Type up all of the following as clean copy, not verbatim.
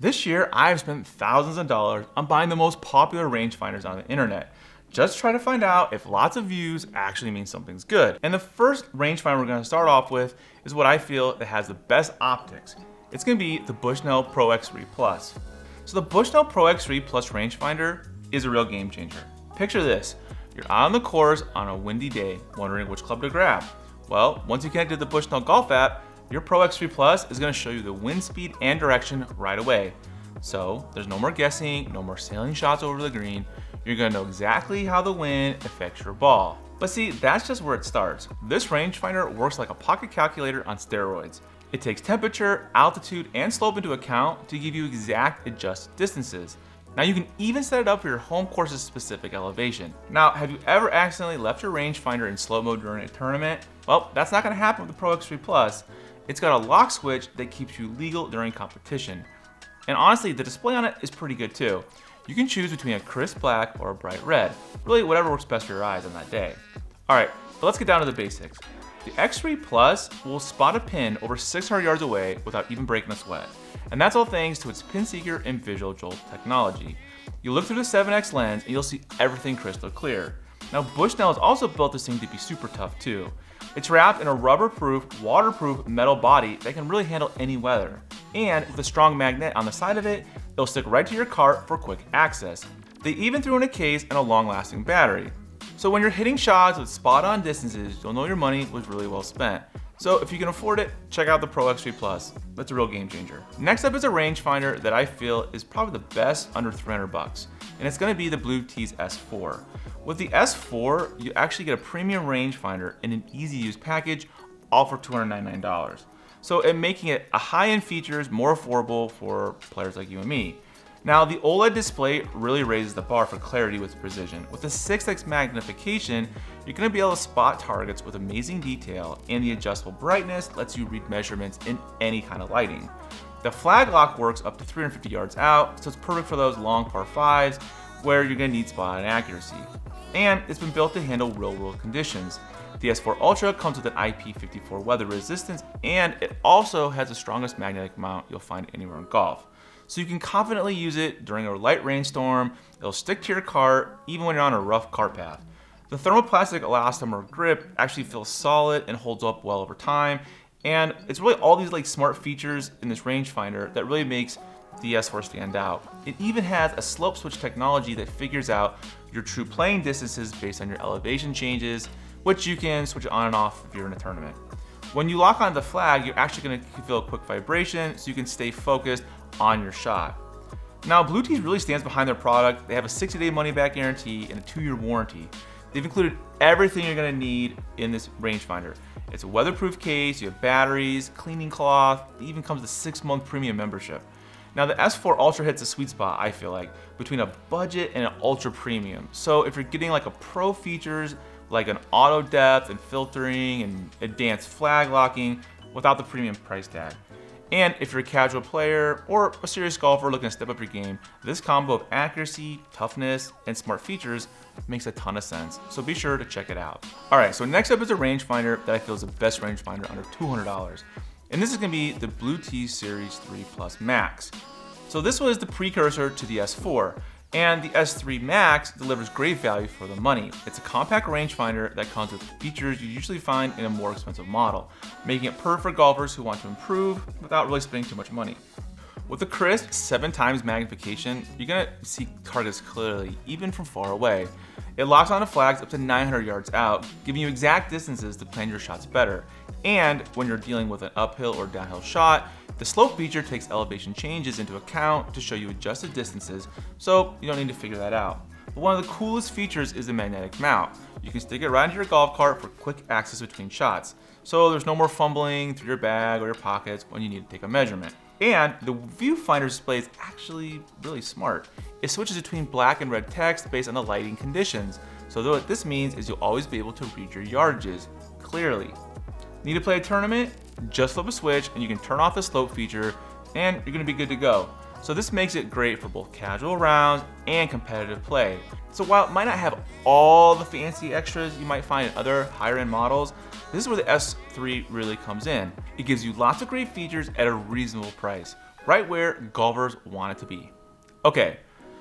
This year, I've spent thousands of dollars on buying the most popular rangefinders on the internet. Just try to find out if lots of views actually means something's good. And the first rangefinder we're gonna start off with is what I feel that has the best optics. It's gonna be the Bushnell Pro X3 Plus. So the Bushnell Pro X3 Plus rangefinder is a real game changer. Picture this, you're out on the course on a windy day, wondering which club to grab. Well, once you connect to the Bushnell Golf app, your Pro X3 Plus is gonna show you the wind speed and direction right away. So there's no more guessing, no more sailing shots over the green. You're gonna know exactly how the wind affects your ball. But see, that's just where it starts. This rangefinder works like a pocket calculator on steroids. It takes temperature, altitude, and slope into account to give you exact adjusted distances. Now you can even set it up for your home course's specific elevation. Now, have you ever accidentally left your rangefinder in slow mode during a tournament? Well, that's not gonna happen with the Pro X3 Plus. It's got a lock switch that keeps you legal during competition. And honestly, the display on it is pretty good too. You can choose between a crisp black or a bright red, really whatever works best for your eyes on that day. All right, but let's get down to the basics. The X3 Plus will spot a pin over 600 yards away without even breaking a sweat. And that's all thanks to its pin seeker and visual jolt technology. You look through the 7X lens and you'll see everything crystal clear. Now Bushnell has also built this thing to be super tough too. It's wrapped in a rubber-proof, waterproof metal body that can really handle any weather. And with a strong magnet on the side of it, it'll stick right to your cart for quick access. They even threw in a case and a long-lasting battery. So when you're hitting shots with spot-on distances, you'll know your money was really well spent. So if you can afford it, check out the Pro X3 Plus. That's a real game changer. Next up is a rangefinder that I feel is probably the best under 300 bucks, and it's gonna be the Bluetooth S4. With the S4, you actually get a premium rangefinder in an easy-to-use package, all for $299. So it making it a high-end features more affordable for players like you and me. Now the OLED display really raises the bar for clarity with precision. With the 6x magnification, you're gonna be able to spot targets with amazing detail, and the adjustable brightness lets you read measurements in any kind of lighting. The flag lock works up to 350 yards out, so it's perfect for those long par 5s where you're gonna need spot on accuracy. And it's been built to handle real-world conditions. The S4 Ultra comes with an IP54 weather resistance, and it also has the strongest magnetic mount you'll find anywhere in golf. So you can confidently use it during a light rainstorm. It'll stick to your cart even when you're on a rough cart path. The thermoplastic elastomer grip actually feels solid and holds up well over time. And it's really all these smart features in this rangefinder that really makes the S4 stand out. It even has a slope switch technology that figures out your true playing distances based on your elevation changes, which you can switch on and off if you're in a tournament. When you lock on the flag, you're actually gonna feel a quick vibration so you can stay focused on your shot. Now, Bluetooth really stands behind their product. They have a 60-day money-back guarantee and a 2-year warranty. They've included everything you're gonna need in this rangefinder. It's a weatherproof case, you have batteries, cleaning cloth, it even comes with a 6-month premium membership. Now the S4 Ultra hits a sweet spot, I feel like, between a budget and an ultra premium. So if you're getting a pro features, like an auto depth and filtering and advanced flag locking without the premium price tag. And if you're a casual player or a serious golfer looking to step up your game, this combo of accuracy, toughness, and smart features makes a ton of sense. So be sure to check it out. All right, so next up is a rangefinder that I feel is the best rangefinder under $200. And this is gonna be the Bluetooth Series 3 Plus Max. So this was the precursor to the S4. And the S3 Max delivers great value for the money. It's a compact rangefinder that comes with features you usually find in a more expensive model, making it perfect for golfers who want to improve without really spending too much money. With a crisp 7x magnification, you're gonna see targets clearly, even from far away. It locks onto flags up to 900 yards out, giving you exact distances to plan your shots better. And when you're dealing with an uphill or downhill shot, the slope feature takes elevation changes into account to show you adjusted distances, so you don't need to figure that out. But one of the coolest features is the magnetic mount. You can stick it right into your golf cart for quick access between shots. So there's no more fumbling through your bag or your pockets when you need to take a measurement. And the viewfinder display is actually really smart. It switches between black and red text based on the lighting conditions. So what this means is you'll always be able to read your yardages clearly. Need to play a tournament? Just flip a switch and you can turn off the slope feature and you're gonna be good to go. So this makes it great for both casual rounds and competitive play. So while it might not have all the fancy extras you might find in other higher end models, this is where the S3 really comes in. It gives you lots of great features at a reasonable price. right where golfers want it to be. Okay,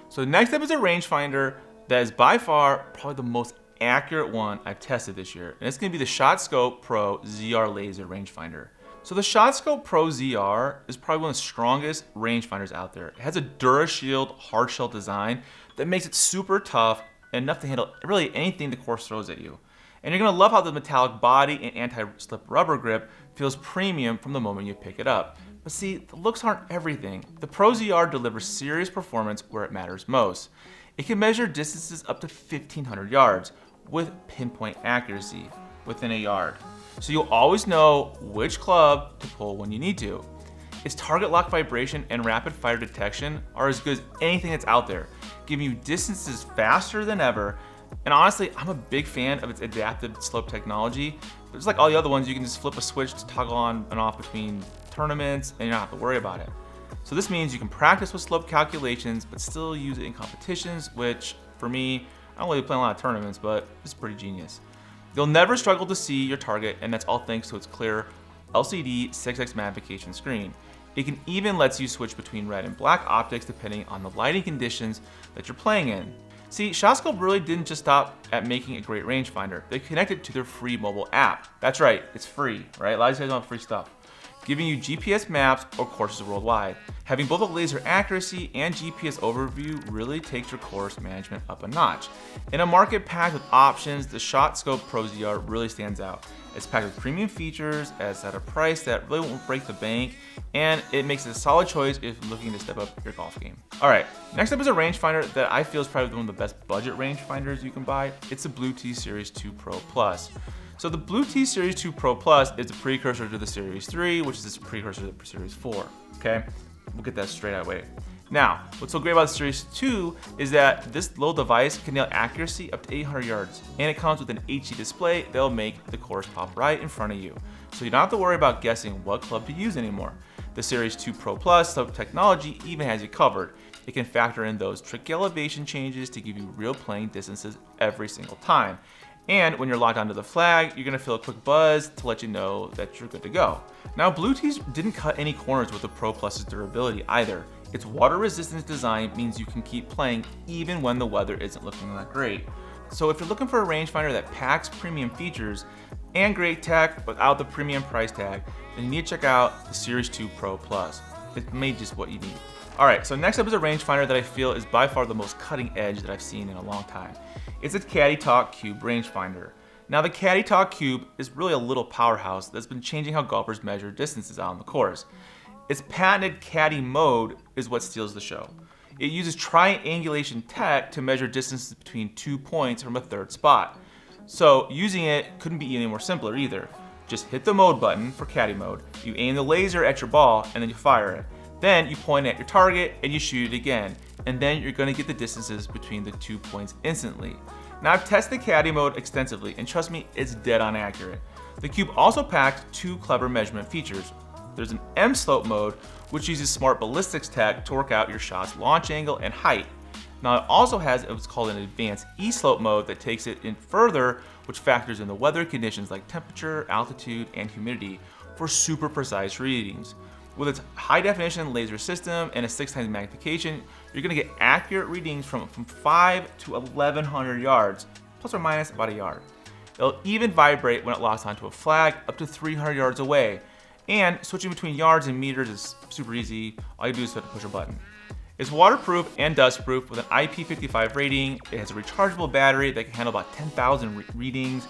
so next up is a rangefinder that is by far probably the most accurate one I've tested this year, and it's gonna be the ShotScope Pro ZR Laser Rangefinder. So the ShotScope Pro ZR is probably one of the strongest rangefinders out there. It has a DuraShield hard shell design that makes it super tough and enough to handle really anything the course throws at you. And you're gonna love how the metallic body and anti-slip rubber grip feels premium from the moment you pick it up. But see, the looks aren't everything. The Pro ZR delivers serious performance where it matters most. It can measure distances up to 1,500 yards with pinpoint accuracy within a yard. So you'll always know which club to pull when you need to. Its target lock vibration and rapid fire detection are as good as anything that's out there, giving you distances faster than ever. And honestly, I'm a big fan of its adaptive slope technology. But just like all the other ones, you can just flip a switch to toggle on and off between tournaments and you don't have to worry about it. So this means you can practice with slope calculations, but still use it in competitions, which for me, I don't really play a lot of tournaments, but it's pretty genius. You'll never struggle to see your target, and that's all thanks to its clear LCD 6x magnification screen. It can even lets you switch between red and black optics depending on the lighting conditions that you're playing in. See, ShotScope really didn't just stop at making a great rangefinder. They connected to their free mobile app. That's right, it's free, right? A lot of you guys want free stuff. Giving you GPS maps or courses worldwide. Having both a laser accuracy and GPS overview really takes your course management up a notch. In a market packed with options, the ShotScope Pro ZR really stands out. It's packed with premium features, it's at a price that really won't break the bank, and it makes it a solid choice if you're looking to step up your golf game. All right, next up is a rangefinder that I feel is probably one of the best budget rangefinders you can buy. It's the Bluetooth Series 2 Pro Plus. So the Bluetooth Series 2 Pro Plus is a precursor to the Series 3, which is a precursor to the Series 4, okay? We'll get that straight out of the way. Now, what's so great about the Series 2 is that this little device can nail accuracy up to 800 yards, and it comes with an HD display that'll make the course pop right in front of you. So you don't have to worry about guessing what club to use anymore. The Series 2 Pro Plus technology even has you covered. It can factor in those tricky elevation changes to give you real playing distances every single time. And when you're locked onto the flag, you're gonna feel a quick buzz to let you know that you're good to go. Now, Bluetooth didn't cut any corners with the Pro Plus's durability either. Its water resistance design means you can keep playing even when the weather isn't looking that great. So if you're looking for a rangefinder that packs premium features and great tech without the premium price tag, then you need to check out the Series 2 Pro Plus. It's made just what you need. All right, so next up is a rangefinder that I feel is by far the most cutting edge that I've seen in a long time. It's a CaddyTalk Cube rangefinder. Now the CaddyTalk Cube is really a little powerhouse that's been changing how golfers measure distances out on the course. Its patented Caddie mode is what steals the show. It uses triangulation tech to measure distances between 2 points from a third spot. So using it couldn't be any more simpler either. Just hit the mode button for Caddie mode, you aim the laser at your ball, and then you fire it. Then you point at your target and you shoot it again, and then you're gonna get the distances between the 2 points instantly. Now I've tested Caddie mode extensively, and trust me, it's dead on accurate. The Cube also packed 2 clever measurement features. There's an M-slope mode, which uses smart ballistics tech to work out your shot's launch angle and height. Now it also has what's called an advanced E-slope mode that takes it in further, which factors in the weather conditions like temperature, altitude, and humidity for super precise readings. With its high definition laser system and a 6x magnification, you're gonna get accurate readings from 5 to 1,100 yards, plus or minus about a yard. It'll even vibrate when it locks onto a flag up to 300 yards away. And switching between yards and meters is super easy. All you do is have to push a button. It's waterproof and dustproof with an IP55 rating. It has a rechargeable battery that can handle about 10,000 readings.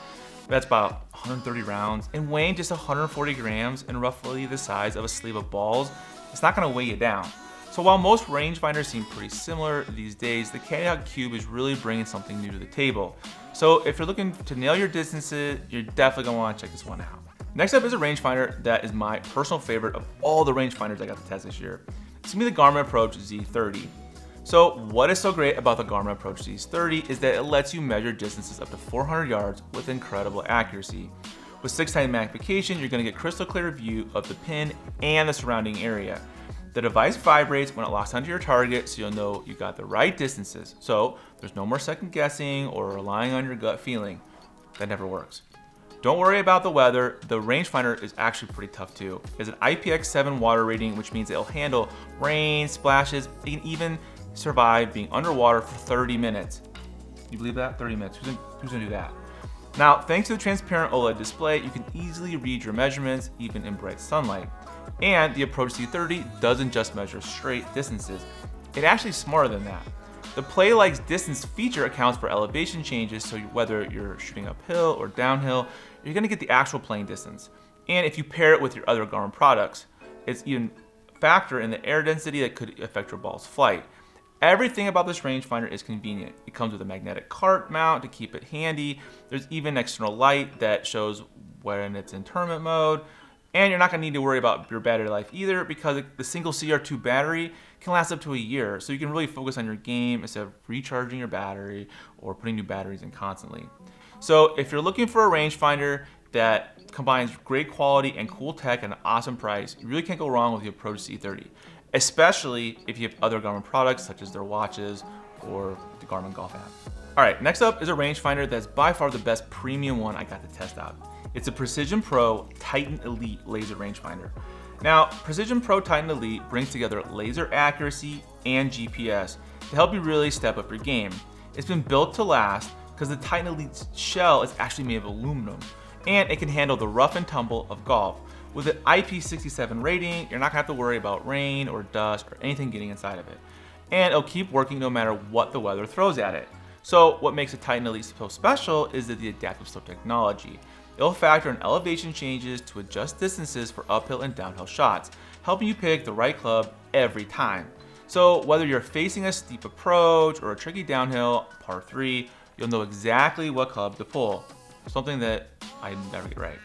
That's about 130 rounds, and weighing just 140 grams and roughly the size of a sleeve of balls, it's not gonna weigh you down. So while most rangefinders seem pretty similar these days, the CaddyTalk Cube is really bringing something new to the table. So if you're looking to nail your distances, you're definitely gonna wanna check this one out. Next up is a rangefinder that is my personal favorite of all the rangefinders I got to test this year. It's gonna be the Garmin Approach Z30. So what is so great about the Garmin Approach Z30 is that it lets you measure distances up to 400 yards with incredible accuracy. With 6x magnification, you're gonna get crystal clear view of the pin and the surrounding area. The device vibrates when it locks onto your target, so you'll know you got the right distances. So there's no more second guessing or relying on your gut feeling. That never works. Don't worry about the weather, the rangefinder is actually pretty tough too. It's an IPX7 water rating, which means it'll handle rain, splashes, it can even survive being underwater for 30 minutes. You believe that? 30 minutes, who's gonna do that? Now, thanks to the transparent OLED display, you can easily read your measurements even in bright sunlight. And the Approach Z30 doesn't just measure straight distances, it's actually smarter than that. The Play Likes Distance feature accounts for elevation changes, so whether you're shooting uphill or downhill, you're gonna get the actual playing distance. And if you pair it with your other Garmin products, it's even a factor in the air density that could affect your ball's flight. Everything about this rangefinder is convenient. It comes with a magnetic cart mount to keep it handy. There's even external light that shows when it's in tournament mode. And you're not gonna need to worry about your battery life either, because the single CR2 battery can last up to a year. So you can really focus on your game instead of recharging your battery or putting new batteries in constantly. So if you're looking for a rangefinder that combines great quality and cool tech at an awesome price, you really can't go wrong with the Approach Z30, especially if you have other Garmin products such as their watches or the Garmin Golf app. All right, next up is a rangefinder that's by far the best premium one I got to test out. It's a Precision Pro Titan Elite laser rangefinder. Now, Precision Pro Titan Elite brings together laser accuracy and GPS to help you really step up your game. It's been built to last because the Titan Elite's shell is actually made of aluminum, and it can handle the rough and tumble of golf. With an IP67 rating, you're not gonna have to worry about rain or dust or anything getting inside of it. And it'll keep working no matter what the weather throws at it. So what makes the Titan Elite so special is the adaptive slope technology. It'll factor in elevation changes to adjust distances for uphill and downhill shots, helping you pick the right club every time. So whether you're facing a steep approach or a tricky downhill, par 3, you'll know exactly what club to pull, something that I never get right.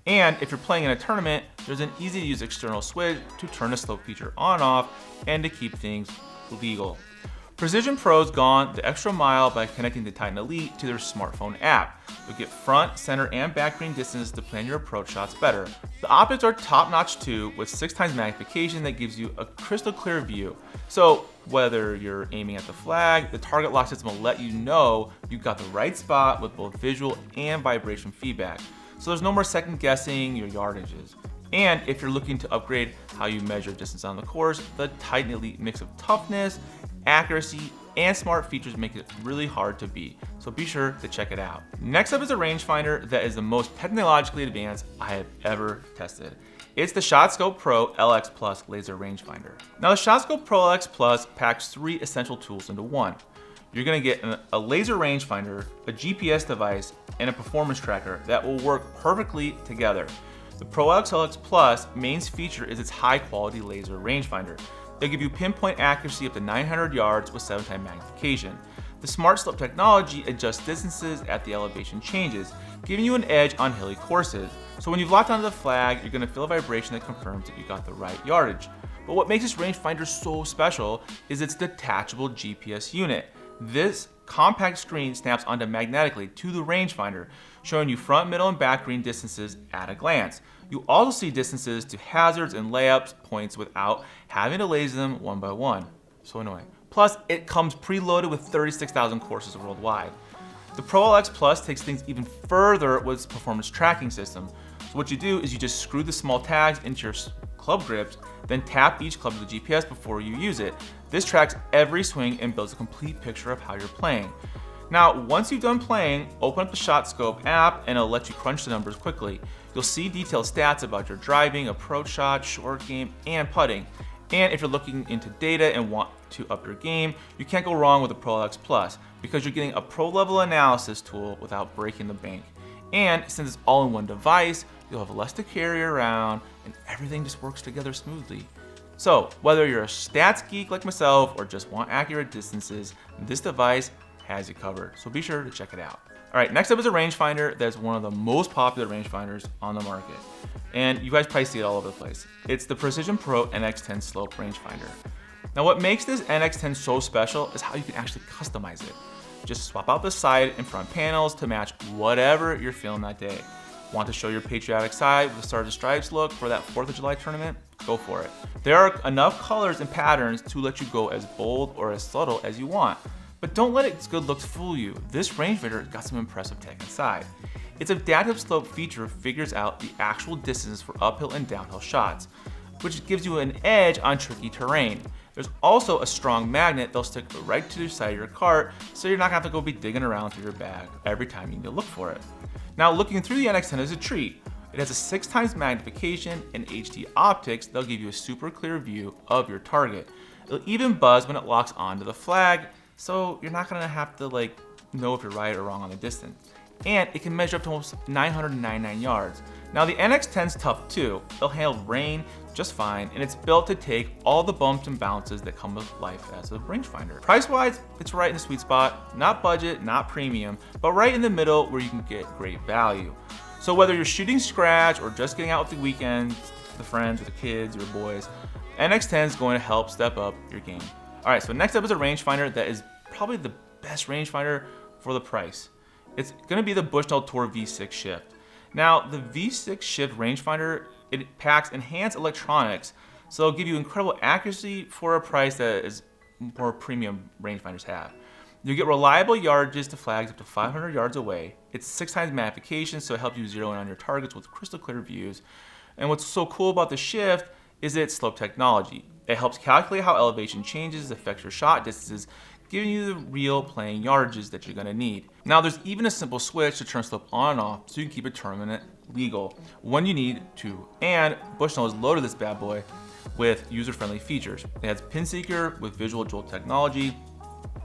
And if you're playing in a tournament, there's an easy to use external switch to turn the slope feature on and off and to keep things legal. Precision Pro's gone the extra mile by connecting the Titan Elite to their smartphone app. You'll get front, center, and back green distance to plan your approach shots better. The optics are top-notch too, with 6 times magnification that gives you a crystal clear view. So whether you're aiming at the flag, the target lock system will let you know you've got the right spot with both visual and vibration feedback. So there's no more second guessing your yardages. And if you're looking to upgrade how you measure distance on the course, the Titan Elite mix of toughness, accuracy, and smart features make it really hard to beat. So be sure to check it out. Next up is a rangefinder that is the most technologically advanced I have ever tested. It's the ShotScope Pro LX Plus laser rangefinder. Now the ShotScope Pro LX Plus packs 3 essential tools into one. You're gonna get a laser rangefinder, a GPS device, and a performance tracker that will work perfectly together. The Pro LX Plus main feature is its high quality laser rangefinder. They'll give you pinpoint accuracy up to 900 yards with 7 times magnification. The Smart Slope technology adjusts distances at the elevation changes, giving you an edge on hilly courses. So when you've locked onto the flag, you're gonna feel a vibration that confirms that you got the right yardage. But what makes this rangefinder so special is its detachable GPS unit. This compact screen snaps onto magnetically to the rangefinder, showing you front, middle, and back green distances at a glance. You also see distances to hazards and layups points without having to laser them one by one. So annoying. Plus, it comes preloaded with 36,000 courses worldwide. The Pro LX Plus takes things even further with its performance tracking system. So what you do is you just screw the small tags into your club grips, then tap each club with the GPS before you use it. This tracks every swing and builds a complete picture of how you're playing. Now, once you've done playing, open up the ShotScope app and it'll let you crunch the numbers quickly. You'll see detailed stats about your driving, approach shot, short game, and putting. And if you're looking into data and want to up your game, you can't go wrong with the Pro LX Plus because you're getting a pro level analysis tool without breaking the bank. And since it's all in one device, you'll have less to carry around and everything just works together smoothly. So whether you're a stats geek like myself or just want accurate distances, this device has you covered. So be sure to check it out. All right, next up is a rangefinder that's one of the most popular rangefinders on the market. And you guys probably see it all over the place. It's the Precision Pro NX10 slope rangefinder. Now what makes this NX10 so special is how you can actually customize it. Just swap out the side and front panels to match whatever you're feeling that day. Want to show your patriotic side with a Stars and Stripes look for that 4th of July tournament? Go for it. There are enough colors and patterns to let you go as bold or as subtle as you want. But don't let its good looks fool you. This rangefinder got some impressive tech inside. Its adaptive slope feature figures out the actual distance for uphill and downhill shots, which gives you an edge on tricky terrain. There's also a strong magnet that'll stick right to the side of your cart, so you're not gonna have to go be digging around through your bag every time you need to look for it. Now, looking through the NX10 is a treat. It has a 6x magnification and HD optics that'll give you a super clear view of your target. It'll even buzz when it locks onto the flag, so you're not gonna have to know if you're right or wrong on the distance. And it can measure up to almost 999 yards. Now the NX10's tough too. It'll handle rain just fine, and it's built to take all the bumps and bounces that come with life as a rangefinder. Price-wise, it's right in the sweet spot. Not budget, not premium, but right in the middle where you can get great value. So whether you're shooting scratch or just getting out with the weekends, the friends, or the kids, your boys, NX10 is going to help step up your game. All right, so next up is a rangefinder that is probably the best rangefinder for the price. It's gonna be the Bushnell Tour V6 Shift. Now, the V6 Shift rangefinder, it packs enhanced electronics, so it'll give you incredible accuracy for a price that is more premium rangefinders have. You get reliable yardages to flags up to 500 yards away. It's 6x magnification, so it helps you zero in on your targets with crystal clear views. And what's so cool about the Shift is its slope technology. It helps calculate how elevation changes affects your shot distances, giving you the real playing yardages that you're gonna need. Now there's even a simple switch to turn slope on and off so you can keep a tournament legal when you need to. And Bushnell has loaded this bad boy with user-friendly features. It has pin seeker with visual jolt technology,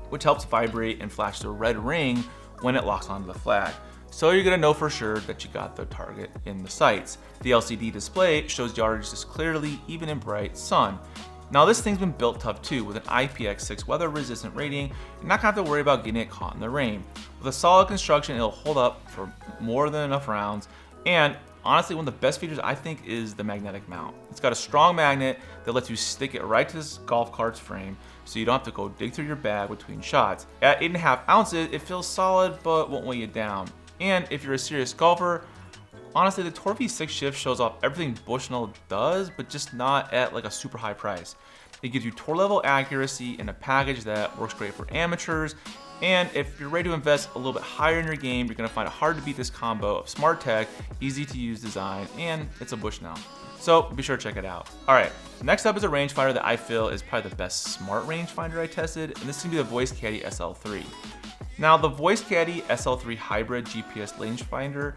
which helps vibrate and flash the red ring when it locks onto the flag. So you're gonna know for sure that you got the target in the sights. The LCD display shows yardages clearly even in bright sun. Now this thing's been built tough too, with an IPX6 weather resistant rating. You're not gonna have to worry about getting it caught in the rain. With a solid construction, it'll hold up for more than enough rounds. And honestly, one of the best features I think is the magnetic mount. It's got a strong magnet that lets you stick it right to this golf cart's frame, so you don't have to go dig through your bag between shots. At 8.5 ounces, it feels solid but won't weigh you down. And if you're a serious golfer, honestly, the Tour V6 Shift shows off everything Bushnell does, but just not at a super high price. It gives you tour level accuracy in a package that works great for amateurs. And if you're ready to invest a little bit higher in your game, you're gonna find it hard to beat this combo of smart tech, easy to use design, and it's a Bushnell. So be sure to check it out. All right, next up is a rangefinder that I feel is probably the best smart rangefinder I tested, and this is gonna be the Voice Caddie SL3. Now the Voice Caddie SL3 hybrid GPS rangefinder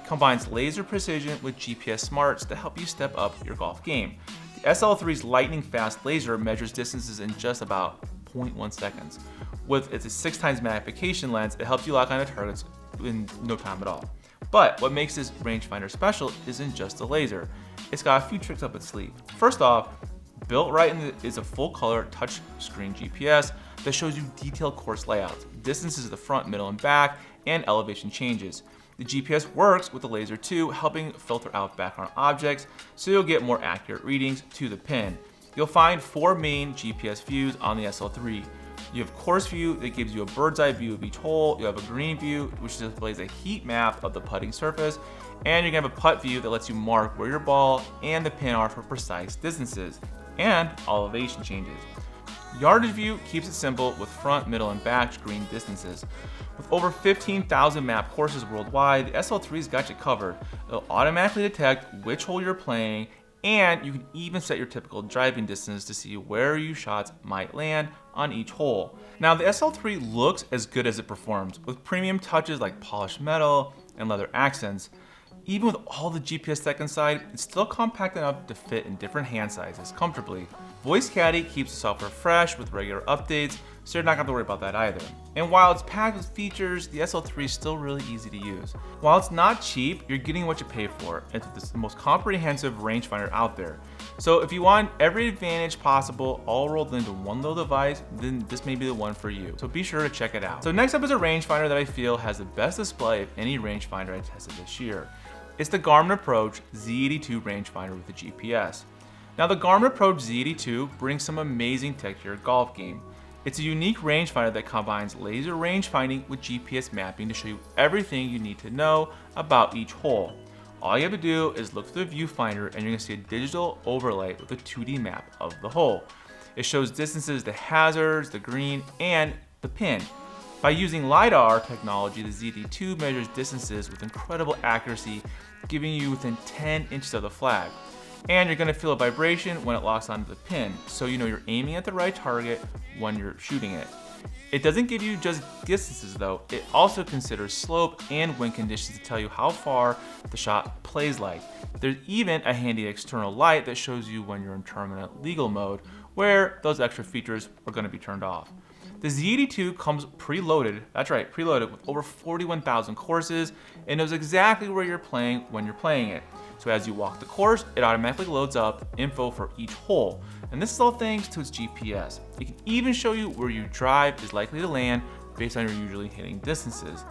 combines laser precision with GPS smarts to help you step up your golf game. The SL3's lightning fast laser measures distances in just about 0.1 seconds. With its 6x magnification lens, it helps you lock onto targets in no time at all. But what makes this rangefinder special isn't just the laser. It's got a few tricks up its sleeve. First off, built right is a full color touchscreen GPS that shows you detailed course layouts, distances to the front, middle, and back, and elevation changes. The GPS works with the laser too, helping filter out background objects so you'll get more accurate readings to the pin. You'll find 4 main GPS views on the SL3. You have course view that gives you a bird's eye view of each hole. You have a green view, which displays a heat map of the putting surface. And you're gonna have a putt view that lets you mark where your ball and the pin are for precise distances, and elevation changes. Yardage view keeps it simple with front, middle, and back screen distances. With over 15,000 map courses worldwide, the SL3's got you covered. It'll automatically detect which hole you're playing, and you can even set your typical driving distance to see where your shots might land on each hole. Now the SL3 looks as good as it performs, with premium touches like polished metal and leather accents. Even with all the GPS tech inside, it's still compact enough to fit in different hand sizes comfortably. Voice Caddie keeps the software fresh with regular updates, so you're not gonna have to worry about that either. And while it's packed with features, the SL3 is still really easy to use. While it's not cheap, you're getting what you pay for. It's the most comprehensive rangefinder out there. So if you want every advantage possible all rolled into one little device, then this may be the one for you. So be sure to check it out. So next up is a rangefinder that I feel has the best display of any rangefinder I tested this year. It's the Garmin Approach Z82 rangefinder with the GPS. Now the Garmin Approach Z82 brings some amazing tech to your golf game. It's a unique rangefinder that combines laser rangefinding with GPS mapping to show you everything you need to know about each hole. All you have to do is look through the viewfinder and you're gonna see a digital overlay with a 2D map of the hole. It shows distances to hazards, the green, and the pin. By using LiDAR technology, the Z30 measures distances with incredible accuracy, giving you within 10 inches of the flag. And you're going to feel a vibration when it locks onto the pin, so you know you're aiming at the right target when you're shooting it. It doesn't give you just distances though, it also considers slope and wind conditions to tell you how far the shot plays like. There's even a handy external light that shows you when you're in terminate legal mode, where those extra features are going to be turned off. The Z82 comes preloaded, that's right, preloaded with over 41,000 courses and knows exactly where you're playing when you're playing it. So as you walk the course, it automatically loads up info for each hole. And this is all thanks to its GPS. It can even show you where your drive is likely to land based on your usually hitting distances.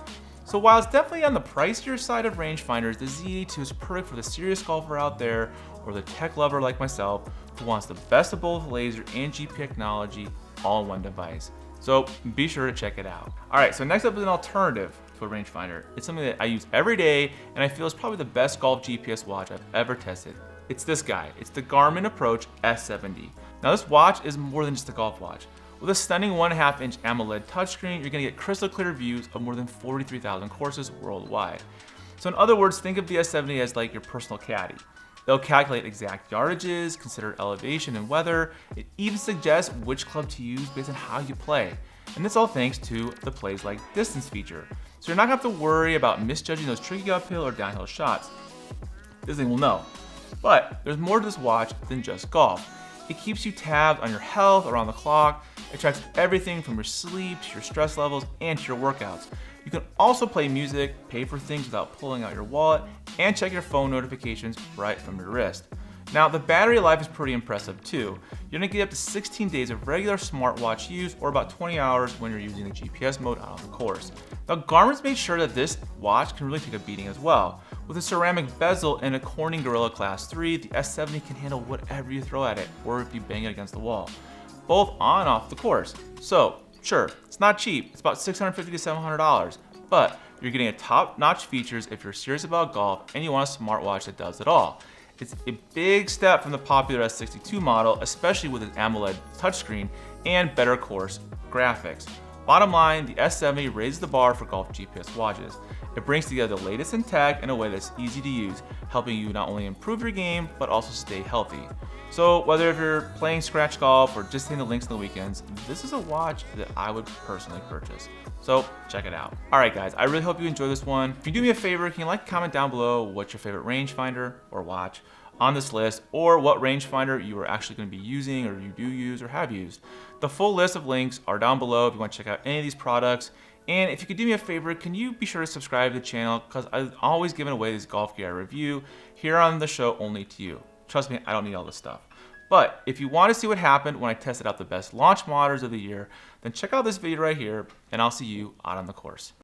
So while it's definitely on the pricier side of rangefinders, the Z82 is perfect for the serious golfer out there or the tech lover like myself who wants the best of both laser and GPS technology all in one device. So be sure to check it out. All right, so next up is an alternative to a rangefinder. It's something that I use every day and I feel is probably the best golf GPS watch I've ever tested. It's this guy. It's the Garmin Approach Z30. Now this watch is more than just a golf watch. With a stunning 1.5 inch AMOLED touchscreen, you're gonna get crystal clear views of more than 43,000 courses worldwide. So in other words, think of the Z30 as like your personal caddy. They'll calculate exact yardages, consider elevation and weather. It even suggests which club to use based on how you play. And this all thanks to the plays like distance feature. So you're not gonna have to worry about misjudging those tricky uphill or downhill shots. This thing will know. But there's more to this watch than just golf. It keeps you tabs on your health around the clock. It tracks everything from your sleep to your stress levels and to your workouts. You can also play music, pay for things without pulling out your wallet, and check your phone notifications right from your wrist. Now, the battery life is pretty impressive too. You're gonna get up to 16 days of regular smartwatch use, or about 20 hours when you're using the GPS mode out on the course. Now, Garmin's made sure that this watch can really take a beating as well. With a ceramic bezel and a Corning Gorilla Class 3, the Z30 can handle whatever you throw at it, or if you bang it against the wall, both on and off the course. So, sure, it's not cheap, it's about $650 to $700, but you're getting a top-notch features if you're serious about golf and you want a smartwatch that does it all. It's a big step from the popular S62 model, especially with its AMOLED touchscreen and better course graphics. Bottom line, the Z30 raises the bar for golf GPS watches. It brings together the latest in tech in a way that's easy to use, helping you not only improve your game, but also stay healthy. So whether if you're playing scratch golf or just hitting the links on the weekends, this is a watch that I would personally purchase. So check it out. All right guys, I really hope you enjoyed this one. If you do me a favor, can you comment down below what's your favorite rangefinder or watch on this list, or what rangefinder you are actually going to be using or you do use or have used. The full list of links are down below if you want to check out any of these products. And if you could do me a favor, can you be sure to subscribe to the channel, because I'm always giving away this golf gear I review here on the show only to you. Trust me, I don't need all this stuff. But if you want to see what happened when I tested out the best launch modders of the year, then check out this video right here, and I'll see you out on the course.